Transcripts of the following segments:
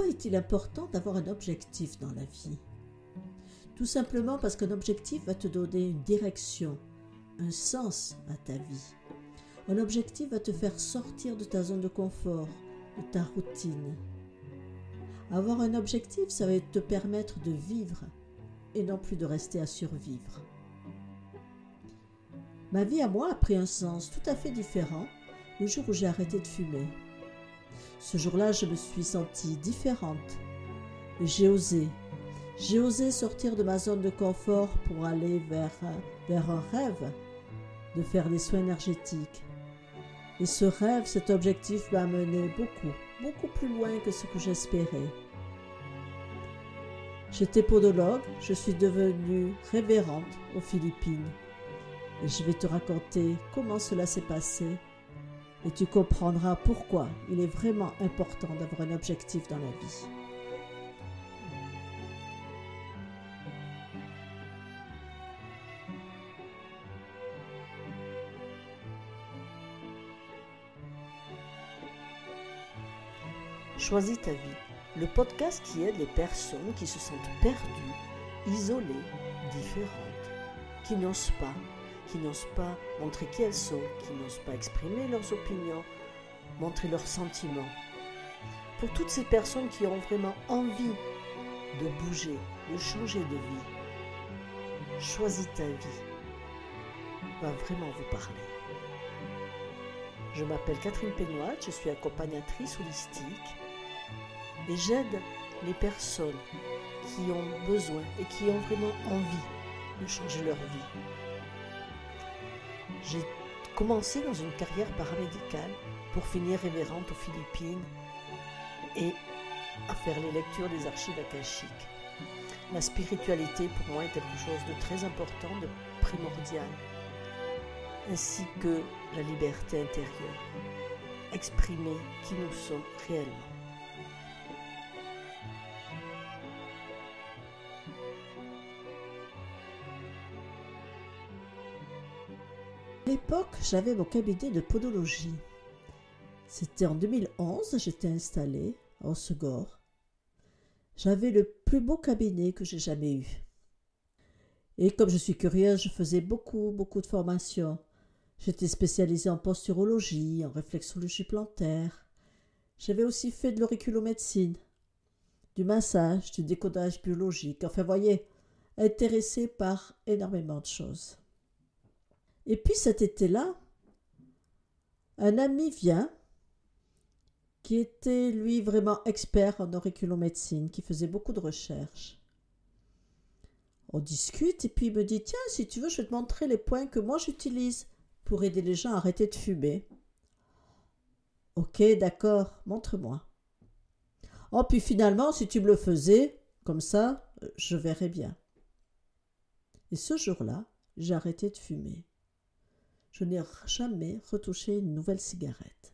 Pourquoi est-il important d'avoir un objectif dans la vie? Tout simplement parce qu'un objectif va te donner une direction, un sens à ta vie. Un objectif va te faire sortir de ta zone de confort, de ta routine. Avoir un objectif, ça va te permettre de vivre et non plus de rester à survivre. Ma vie à moi a pris un sens tout à fait différent le jour où j'ai arrêté de fumer. Ce jour-là, je me suis sentie différente et j'ai osé sortir de ma zone de confort pour aller vers un rêve de faire des soins énergétiques. Et ce rêve, cet objectif m'a mené beaucoup plus loin que ce que j'espérais. J'étais podologue, je suis devenue révérende aux Philippines. Et je vais te raconter comment cela s'est passé et tu comprendras pourquoi il est vraiment important d'avoir un objectif dans la vie. Choisis ta vie, le podcast qui aide les personnes qui se sentent perdues, isolées, différentes, qui n'osent pas montrer qui elles sont, qui n'osent pas exprimer leurs opinions, montrer leurs sentiments. Pour toutes ces personnes qui ont vraiment envie de bouger, de changer de vie, Choisis ta vie va vraiment vous parler. Je m'appelle Catherine Pénoat, je suis accompagnatrice holistique et j'aide les personnes qui ont besoin et qui ont vraiment envie de changer leur vie. J'ai commencé dans une carrière paramédicale pour finir révérende aux Philippines et à faire les lectures des archives akashiques. La spiritualité pour moi est quelque chose de très important, de primordial, ainsi que la liberté intérieure, exprimer qui nous sommes réellement. À l'époque, j'avais mon cabinet de podologie. C'était en 2011, j'étais installée à Hossegor. J'avais le plus beau cabinet que j'ai jamais eu. Et comme je suis curieuse, je faisais beaucoup de formations. J'étais spécialisée en posturologie, en réflexologie plantaire. J'avais aussi fait de l'auriculomédecine, du massage, du décodage biologique. Enfin, voyez, intéressée par énormément de choses. Et puis cet été-là, un ami vient qui était, lui, vraiment expert en auriculomédecine, qui faisait beaucoup de recherches. On discute et puis il me dit « Tiens, si tu veux, je vais te montrer les points que moi j'utilise pour aider les gens à arrêter de fumer. » « Ok, d'accord, montre-moi. »« Oh, puis finalement, si tu me le faisais, comme ça, je verrais bien. » Et ce jour-là, j'ai arrêté de fumer. Je n'ai jamais retouché une nouvelle cigarette.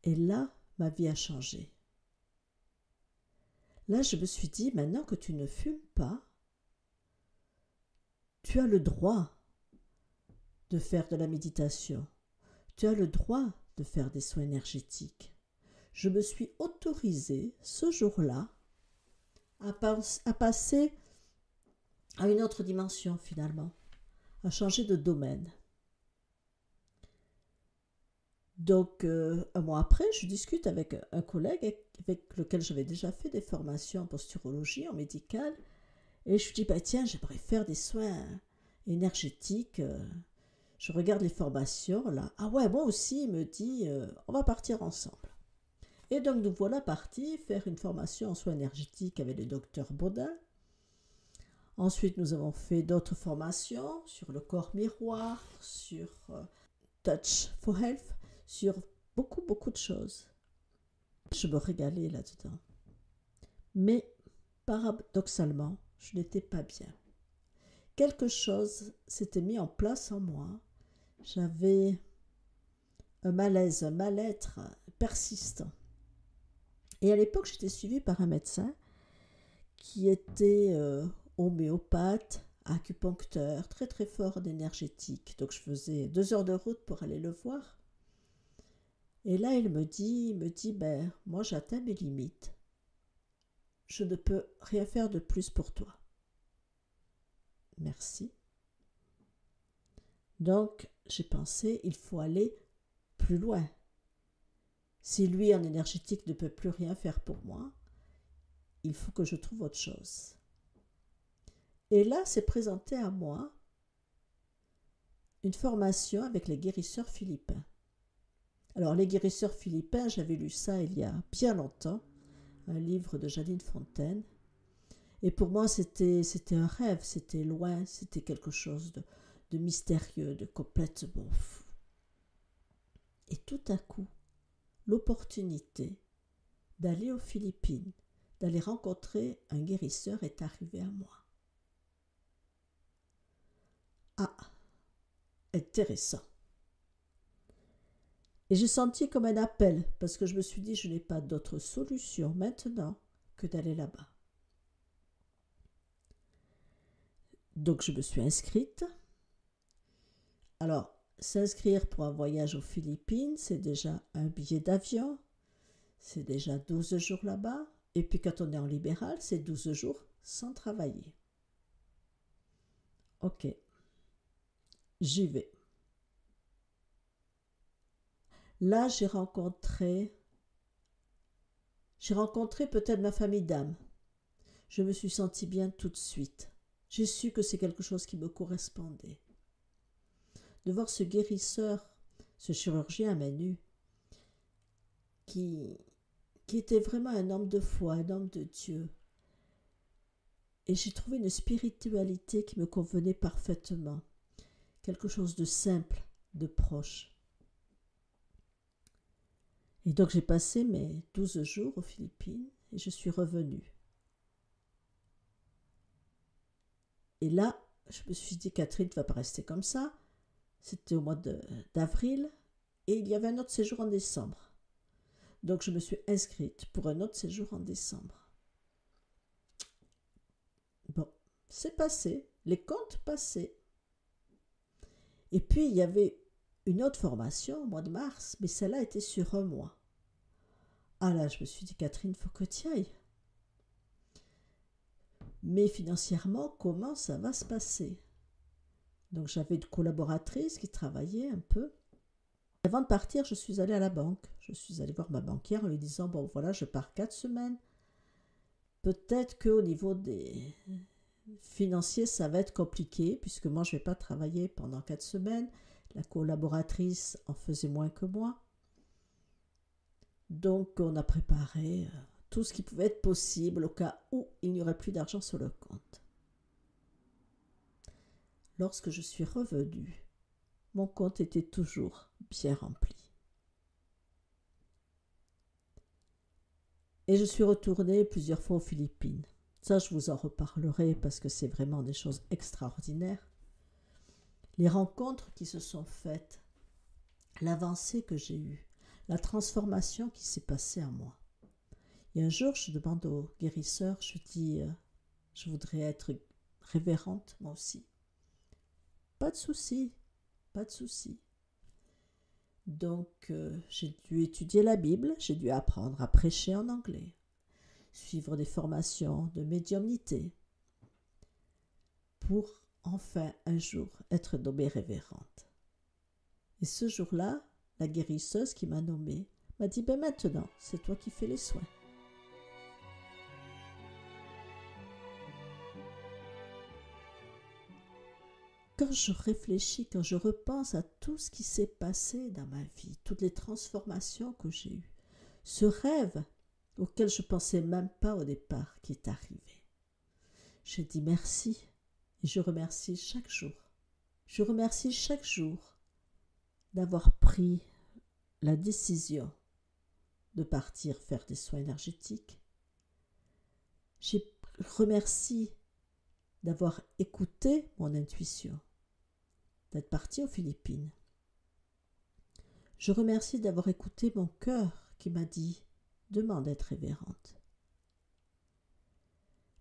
Et là, ma vie a changé. Là, je me suis dit, maintenant que tu ne fumes pas, tu as le droit de faire de la méditation. Tu as le droit de faire des soins énergétiques. Je me suis autorisée, ce jour-là, à passer à une autre dimension, finalement, à changer de domaine. Donc, un mois après, je discute avec un collègue avec lequel j'avais déjà fait des formations en posturologie, en médical, et je lui dis, tiens, j'aimerais faire des soins énergétiques. Je regarde les formations, là. Ah ouais, moi aussi, il me dit, on va partir ensemble. Et donc, nous voilà partis faire une formation en soins énergétiques avec le docteur Baudin. Ensuite, nous avons fait d'autres formations sur le corps miroir, sur Touch for Health, sur beaucoup de choses. Je me régalais là-dedans. Mais, paradoxalement, je n'étais pas bien. Quelque chose s'était mis en place en moi. J'avais un malaise, un mal-être persistant. Et à l'époque, j'étais suivie par un médecin qui était homéopathe, acupuncteur, très fort en énergétique. Donc je faisais 2 heures de route pour aller le voir. Et là, il me dit, ben, moi j'atteins mes limites. Je ne peux rien faire de plus pour toi. Merci. Donc, j'ai pensé, il faut aller plus loin. Si lui, en énergétique, ne peut plus rien faire pour moi, il faut que je trouve autre chose. Et là, s'est présenté à moi une formation avec les guérisseurs philippins. Alors, les guérisseurs philippins, j'avais lu ça il y a bien longtemps, un livre de Janine Fontaine. Et pour moi, c'était un rêve, c'était loin, c'était quelque chose de mystérieux, de complètement fou. Et tout à coup, l'opportunité d'aller aux Philippines, d'aller rencontrer un guérisseur est arrivée à moi. Ah, intéressant. Et j'ai senti comme un appel, parce que je me suis dit, je n'ai pas d'autre solution maintenant que d'aller là-bas. Donc je me suis inscrite. Alors, s'inscrire pour un voyage aux Philippines, c'est déjà un billet d'avion, c'est déjà 12 jours là-bas, et puis quand on est en libéral, c'est 12 jours sans travailler. Ok, j'y vais. Là, j'ai rencontré peut-être ma famille d'âme. Je me suis sentie bien tout de suite. J'ai su que c'est quelque chose qui me correspondait. De voir ce guérisseur, ce chirurgien à main nue, qui était vraiment un homme de foi, un homme de Dieu. Et j'ai trouvé une spiritualité qui me convenait parfaitement. Quelque chose de simple, de proche. Et donc j'ai passé mes 12 jours aux Philippines et je suis revenue. Et là, je me suis dit, Catherine, tu ne vas pas rester comme ça. C'était au mois d'avril et il y avait un autre séjour en décembre. Donc je me suis inscrite pour un autre séjour en décembre. Bon, c'est passé, les comptes passaient. Et puis il y avait une autre formation au mois de mars, mais celle-là était sur un mois. Ah là, je me suis dit, Catherine, il faut que tu y ailles. Mais financièrement, comment ça va se passer? Donc j'avais une collaboratrice qui travaillait un peu. Avant de partir, je suis allée à la banque. Je suis allée voir ma banquière en lui disant, bon voilà, je pars 4 semaines. Peut-être qu'au niveau des financiers, ça va être compliqué, puisque moi, je ne vais pas travailler pendant 4 semaines. La collaboratrice en faisait moins que moi. Donc, on a préparé tout ce qui pouvait être possible au cas où il n'y aurait plus d'argent sur le compte. Lorsque je suis revenue, mon compte était toujours bien rempli. Et je suis retournée plusieurs fois aux Philippines. Ça, je vous en reparlerai parce que c'est vraiment des choses extraordinaires. Les rencontres qui se sont faites, l'avancée que j'ai eue, la transformation qui s'est passée en moi. Et un jour, je demande au guérisseur, je dis, je voudrais être révérente, moi aussi. Pas de souci, pas de souci. Donc, j'ai dû étudier la Bible, j'ai dû apprendre à prêcher en anglais, suivre des formations de médiumnité, pour enfin un jour être nommée révérende. Et ce jour-là, la guérisseuse qui m'a nommée m'a dit, ben maintenant, c'est toi qui fais les soins. Quand je réfléchis, quand je repense à tout ce qui s'est passé dans ma vie, toutes les transformations que j'ai eues, ce rêve auquel je ne pensais même pas au départ qui est arrivé, je dis merci et je remercie chaque jour. Je remercie chaque jour d'avoir pris la décision de partir faire des soins énergétiques. Je remercie d'avoir écouté mon intuition, d'être partie aux Philippines. Je remercie d'avoir écouté mon cœur qui m'a dit « demande d'être révérente ».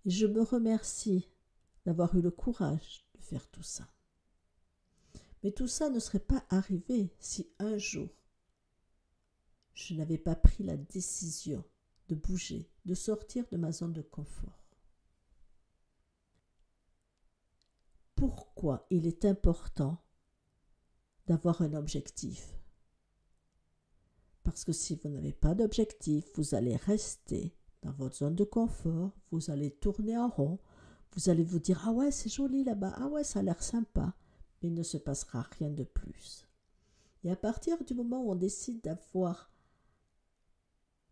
Et je me remercie d'avoir eu le courage de faire tout ça. Mais tout ça ne serait pas arrivé si un jour je n'avais pas pris la décision de bouger, de sortir de ma zone de confort. Pourquoi il est important d'avoir un objectif? Parce que si vous n'avez pas d'objectif, vous allez rester dans votre zone de confort, vous allez tourner en rond, vous allez vous dire « Ah ouais, c'est joli là-bas, ah ouais, ça a l'air sympa », mais il ne se passera rien de plus. Et à partir du moment où on décide d'avoir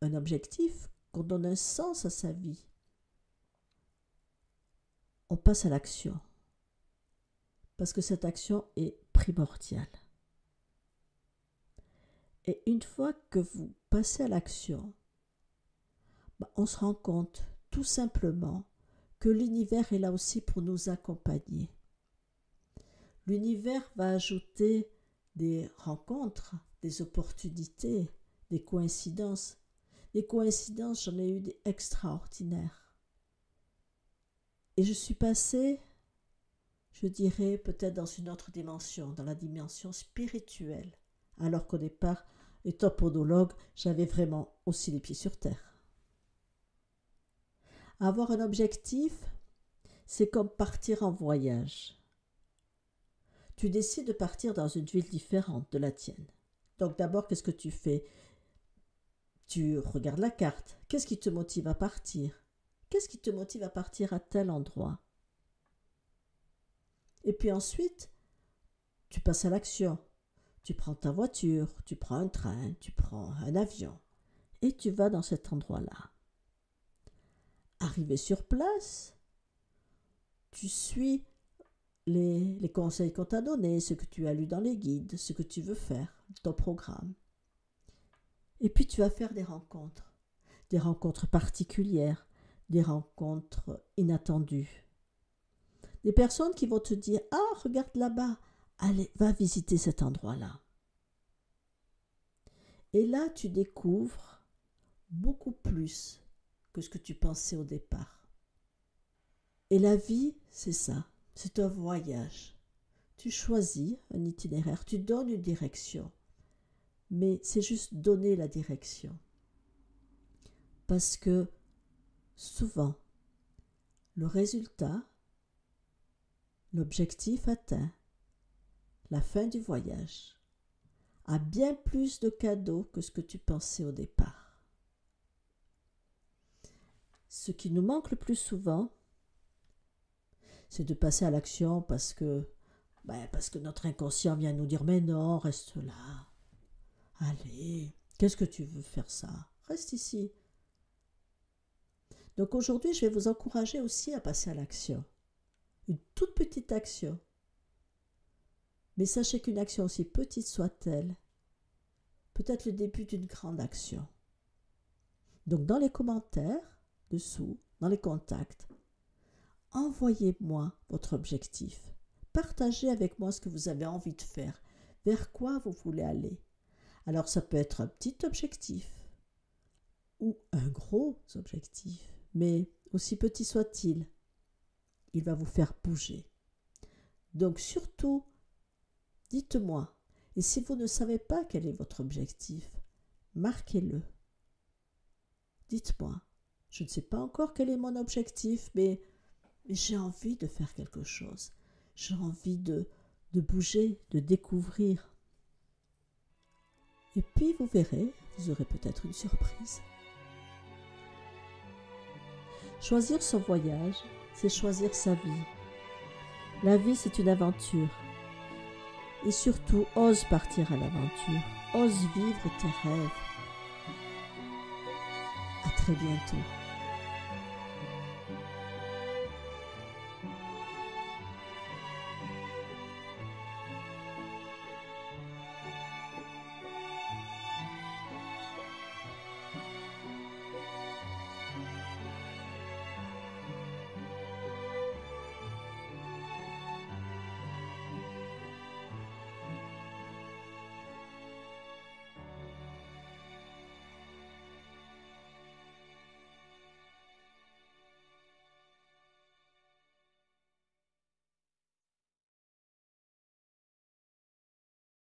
un objectif, qu'on donne un sens à sa vie, on passe à l'action. Parce que cette action est primordiale. Et une fois que vous passez à l'action, on se rend compte tout simplement que l'univers est là aussi pour nous accompagner. L'univers va ajouter des rencontres, des opportunités, des coïncidences. Des coïncidences, j'en ai eu des extraordinaires. Et je suis passée, je dirais, peut-être dans une autre dimension, dans la dimension spirituelle, alors qu'au départ, étant podologue, j'avais vraiment aussi les pieds sur terre. Avoir un objectif, c'est comme partir en voyage. Tu décides de partir dans une ville différente de la tienne. Donc d'abord, qu'est-ce que tu fais? Tu regardes la carte. Qu'est-ce qui te motive à partir? Qu'est-ce qui te motive à partir à tel endroit? Et puis ensuite, tu passes à l'action. Tu prends ta voiture, tu prends un train, tu prends un avion et tu vas dans cet endroit-là. Arrivé sur place, tu suis les conseils qu'on t'a donnés, ce que tu as lu dans les guides, ce que tu veux faire, ton programme. Et puis tu vas faire des rencontres particulières, des rencontres inattendues. Des personnes qui vont te dire « Ah, regarde là-bas, allez, va visiter cet endroit-là. » Et là, tu découvres beaucoup plus que ce que tu pensais au départ. Et la vie, c'est ça, c'est un voyage. Tu choisis un itinéraire, tu donnes une direction, mais c'est juste donner la direction. Parce que souvent, le résultat, l'objectif atteint, la fin du voyage, a bien plus de cadeaux que ce que tu pensais au départ. Ce qui nous manque le plus souvent, c'est de passer à l'action parce que notre inconscient vient nous dire « Mais non, reste là. Allez, qu'est-ce que tu veux faire ça? Reste ici. » Donc aujourd'hui, je vais vous encourager aussi à passer à l'action. Une toute petite action. Mais sachez qu'une action aussi petite soit-elle, peut être le début d'une grande action. Donc dans les commentaires, dessous, dans les contacts, envoyez-moi votre objectif. Partagez avec moi ce que vous avez envie de faire, vers quoi vous voulez aller. Alors ça peut être un petit objectif ou un gros objectif, mais aussi petit soit-il, il va vous faire bouger. Donc surtout, dites-moi, et si vous ne savez pas quel est votre objectif, marquez-le. Dites-moi, je ne sais pas encore quel est mon objectif, mais j'ai envie de faire quelque chose. J'ai envie de bouger, de découvrir. Et puis vous verrez, vous aurez peut-être une surprise. Choisir son voyage, c'est choisir sa vie. La vie, c'est une aventure. Et surtout, ose partir à l'aventure. Ose vivre tes rêves. À très bientôt.